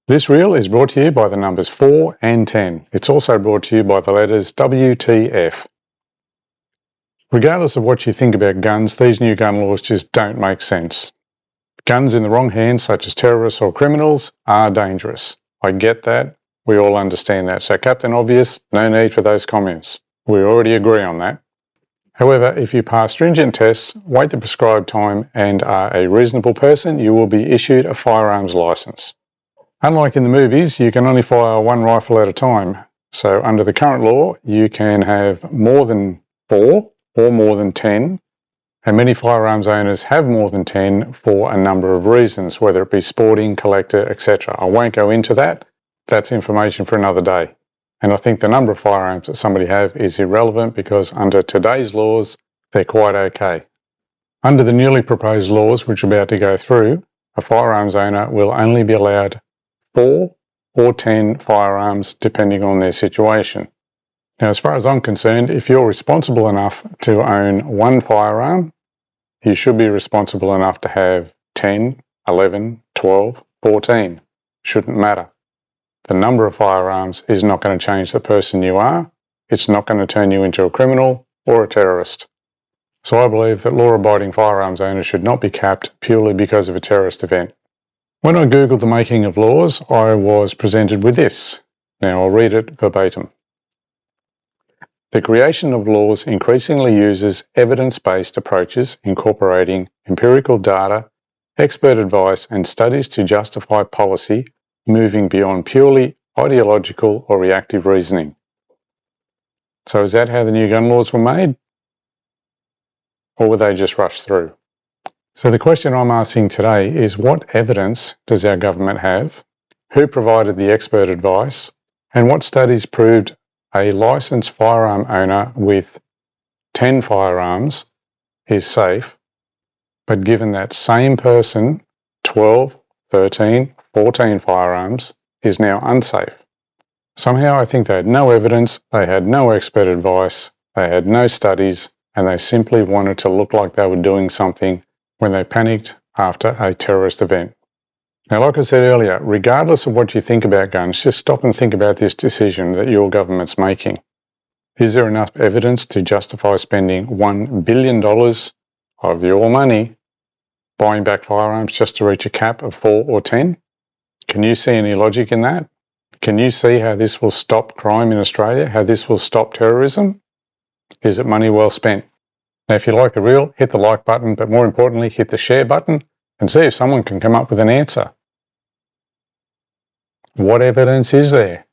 This reel is brought to you by the numbers 4 and 10. It's also brought to you by the letters WTF. Regardless of what you think about guns, these new gun laws just don't make sense. Guns in the wrong hands, such as terrorists or criminals, are dangerous. I get that. We all understand that. So Captain Obvious, no need for those comments. We already agree on that. However, if you pass stringent tests, wait the prescribed time and are a reasonable person, you will be issued a firearms license. Unlike in the movies, you can only fire one rifle at a time. So under the current law, you can have more than 4 or more than 10, and many firearms owners have more than 10 for a number of reasons, whether it be sporting, collector, etc. I won't go into that. That's information for another day. And I think the number of firearms that somebody have is irrelevant because under today's laws, they're quite okay. Under the newly proposed laws, which are about to go through, a firearms owner will only be allowed 4 or 10 firearms depending on their situation. Now, as far as I'm concerned, if you're responsible enough to own one firearm, you should be responsible enough to have 10, 11, 12, 14. Shouldn't matter. The number of firearms is not going to change the person you are. It's not going to turn you into a criminal or a terrorist. So I believe that law-abiding firearms owners should not be capped purely because of a terrorist event. When I googled the making of laws, I was presented with this. Now I'll read it verbatim. The creation of laws increasingly uses evidence-based approaches incorporating empirical data, expert advice, and studies to justify policy, moving beyond purely ideological or reactive reasoning. So is that how the new gun laws were made? Or were they just rushed through? So the question I'm asking today is, what evidence does our government have? Who provided the expert advice? And what studies proved a licensed firearm owner with 10 firearms is safe, but given that same person 12, 13, 14 firearms is now unsafe? Somehow I think they had no evidence, they had no expert advice, they had no studies, and they simply wanted to look like they were doing something when they panicked after a terrorist event. Now, like I said earlier, regardless of what you think about guns, just stop and think about this decision that your government's making. Is there enough evidence to justify spending $1 billion of your money buying back firearms just to reach a cap of 4 or 10? Can you see any logic in that? Can you see how this will stop crime in Australia, how this will stop terrorism? Is it money well spent? Now, if you like the reel, hit the like button, but more importantly, hit the share button and see if someone can come up with an answer. What evidence is there?